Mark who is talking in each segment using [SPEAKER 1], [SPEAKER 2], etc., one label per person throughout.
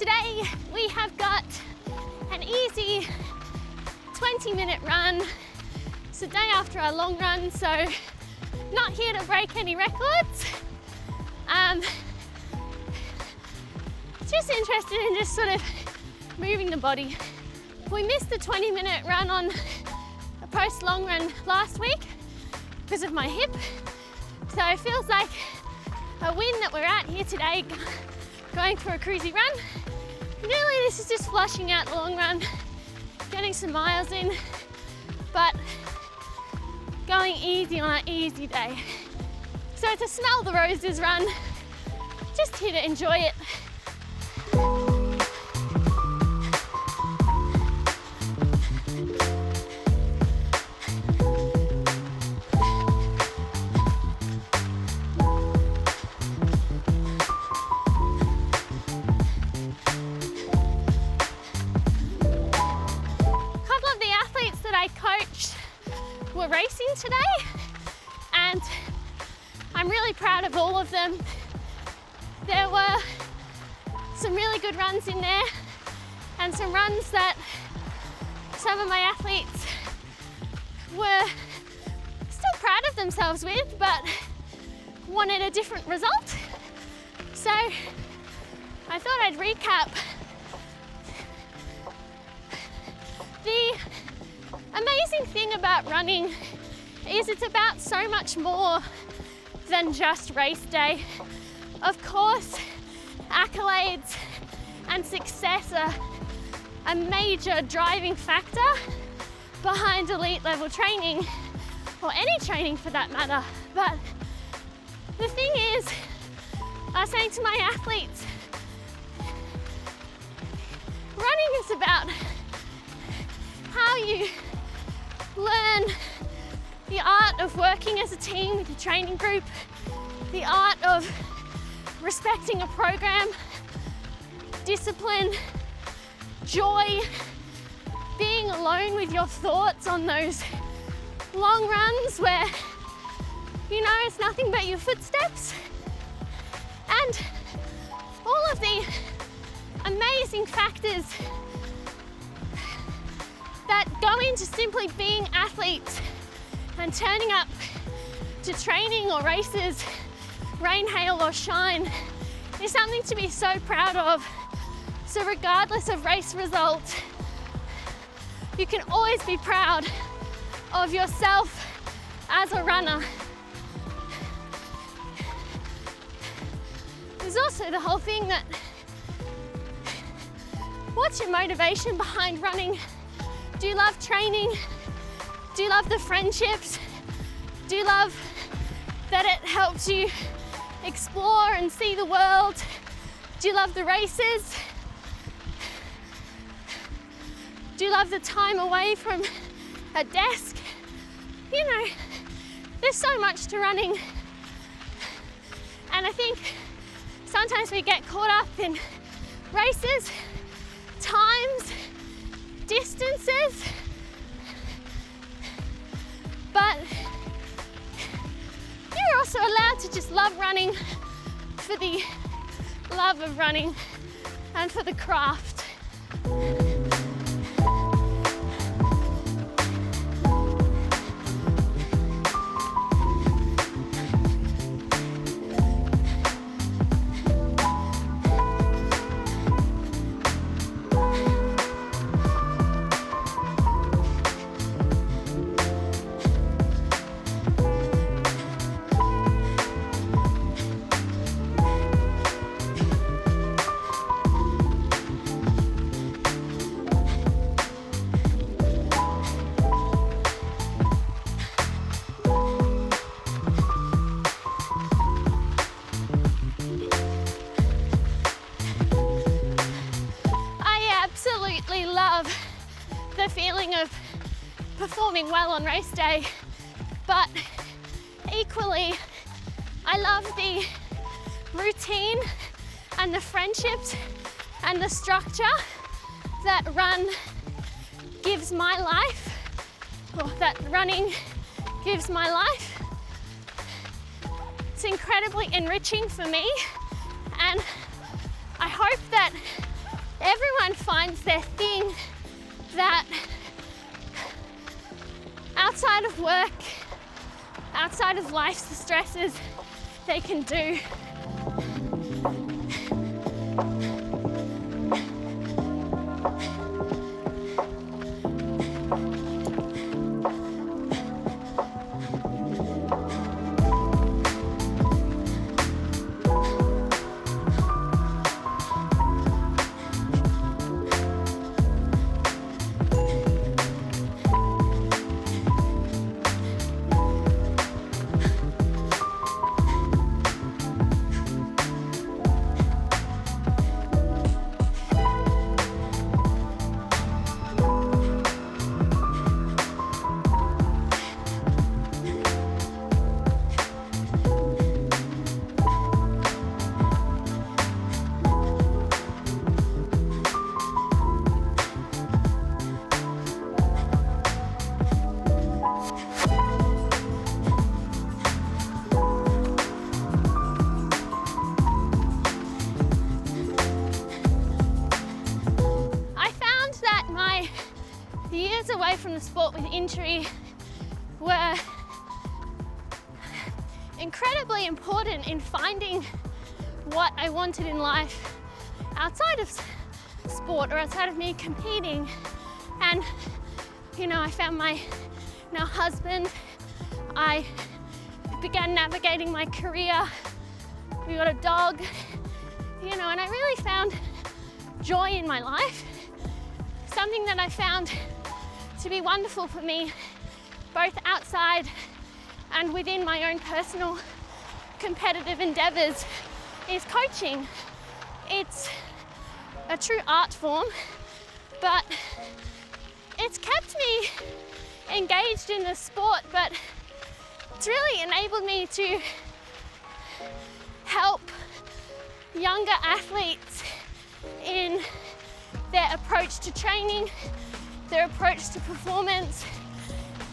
[SPEAKER 1] Today we have got an easy 20-minute run. It's the day after our long run, so not here to break any records. Just interested in just sort of moving the body. We missed the 20-minute run on a post-long run last week because of my hip, so it feels like a win that we're out here today, going for a cruisey run. Really, this is just flushing out the long run, getting some miles in, but going easy on an easy day. So it's a smell the roses run, just here to enjoy it. We're racing today, and I'm really proud of all of them. There were some really good runs in there, and some runs that some of my athletes were still proud of themselves with, but wanted a different result. So I thought I'd recap the amazing thing about running is it's about so much more than just race day. Of course, accolades and success are a major driving factor behind elite level training, or any training for that matter. But the thing is, I was saying to my athletes, running is about how you learn the art of working as a team with your training group, the art of respecting a program, discipline, joy, being alone with your thoughts on those long runs where, you know, it's nothing but your footsteps, and all of the amazing factors that go into simply being athletes and turning up to training or races, rain, hail or shine, is something to be so proud of. So regardless of race result, you can always be proud of yourself as a runner. There's also the whole thing that, what's your motivation behind running? Do you love training? Do you love the friendships? Do you love that it helps you explore and see the world? Do you love the races? Do you love the time away from a desk? You know, there's so much to running. And I think sometimes we get caught up in races, times, distances, but you're also allowed to just love running for the love of running and for the craft. Love the feeling of performing well on race day, but equally I love the routine and the friendships and the structure that run gives my life, or that running gives my life. It's incredibly enriching for me, and I hope that and finds their thing that outside of work, outside of life's stresses, they can do. Away from the sport with injury were incredibly important in finding what I wanted in life outside of sport or outside of me competing. And I found my now husband. I began navigating my career. We got a dog, and I really found joy in my life, something that I found to be wonderful for me, both outside and within my own personal competitive endeavors, is coaching. It's a true art form, but it's kept me engaged in the sport, but it's really enabled me to help younger athletes in their approach to training, their approach to performance,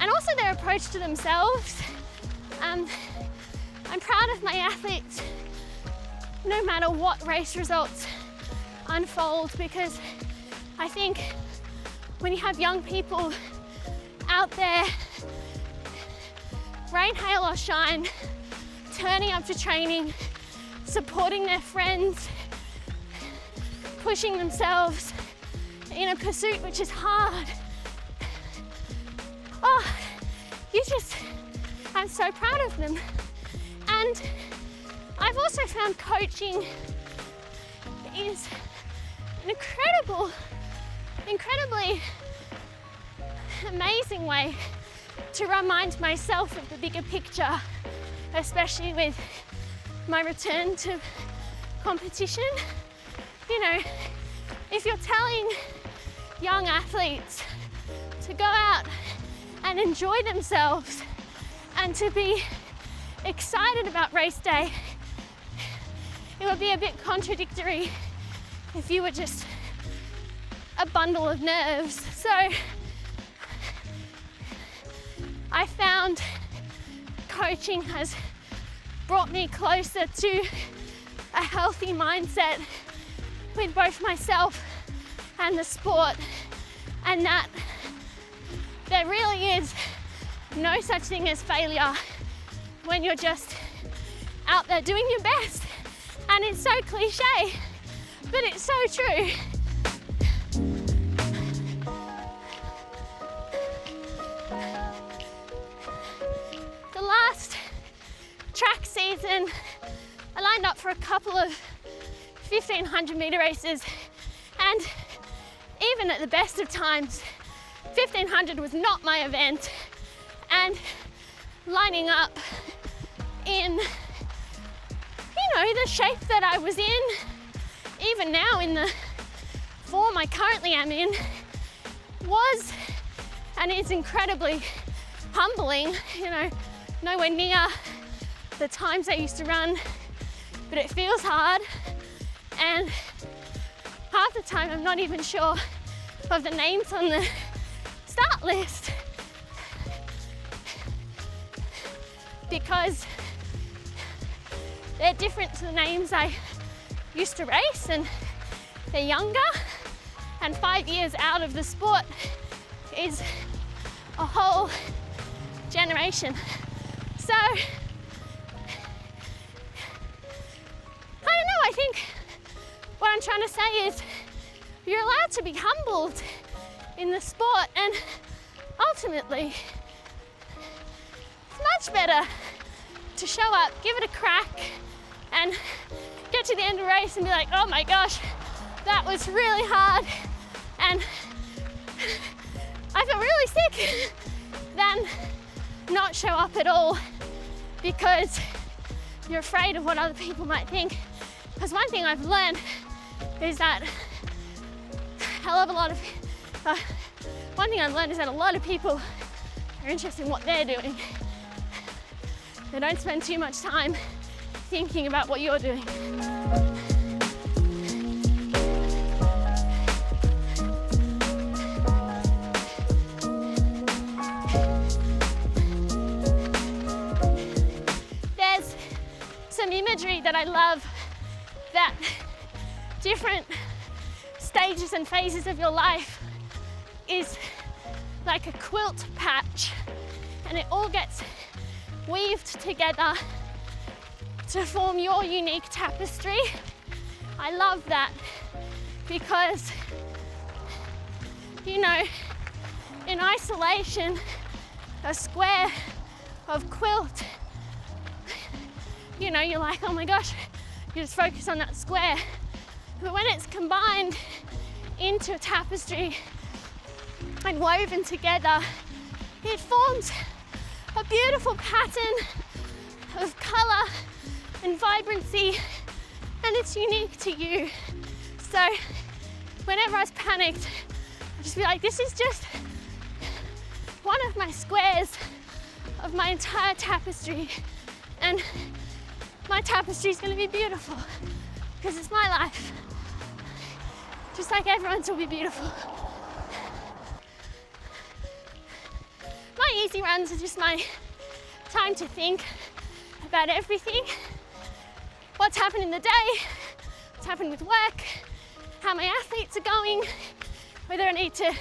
[SPEAKER 1] and also their approach to themselves. I'm proud of my athletes no matter what race results unfold, because I think when you have young people out there, rain, hail or shine, turning up to training, supporting their friends, pushing themselves in a pursuit which is hard. I'm so proud of them. And I've also found coaching is an incredibly amazing way to remind myself of the bigger picture, especially with my return to competition. If you're telling young athletes to go out and enjoy themselves and to be excited about race day, it would be a bit contradictory if you were just a bundle of nerves. So I found coaching has brought me closer to a healthy mindset with both myself and the sport, and that there really is no such thing as failure when you're just out there doing your best. And it's so cliche, but it's so true. The last track season, I lined up for a couple of 1500 meter races, and even at the best of times, 1500 was not my event. And lining up in, the shape that I was in, even now in the form I currently am in, was and is incredibly humbling. Nowhere near the times I used to run, but it feels hard. And half the time I'm not even sure of the names on the start list, because they're different to the names I used to race, and they're younger, And 5 years out of the sport is a whole generation. So, I don't know, I think what I'm trying to say is you're allowed to be humbled in the sport, and ultimately it's much better to show up, give it a crack, and get to the end of the race and be like, oh my gosh, that was really hard and I feel really sick, than not show up at all because you're afraid of what other people might think. Because one thing I've learned is that one thing I've learned is that a lot of people are interested in what they're doing. They don't spend too much time thinking about what you're doing. There's some imagery that I love, that different stages and phases of your life is like a quilt patch, and it all gets weaved together to form your unique tapestry. I love that because, you know, in isolation, a square of quilt, you know, you're like, oh my gosh, you just focus on that square. But when it's combined into a tapestry and woven together, it forms a beautiful pattern of colour and vibrancy, and it's unique to you. So whenever I was panicked, I'd just be like, this is just one of my squares of my entire tapestry, and my tapestry is going to be beautiful because it's my life, just like everyone's will be beautiful. My easy runs are just my time to think about everything, what's happened in the day, what's happened with work, how my athletes are going, whether I need to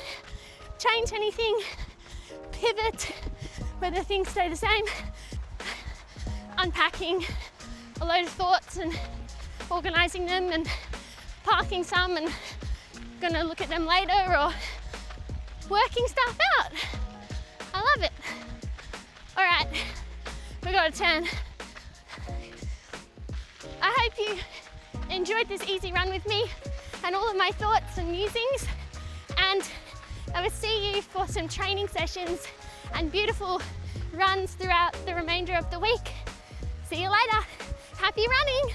[SPEAKER 1] change anything, pivot, whether things stay the same, unpacking a load of thoughts and organising them and parking some and gonna look at them later, or working stuff out. I love it. All right, we got a turn. I hope you enjoyed this easy run with me and all of my thoughts and musings, and I will see you for some training sessions and beautiful runs throughout the remainder of the week. See you later. Happy running.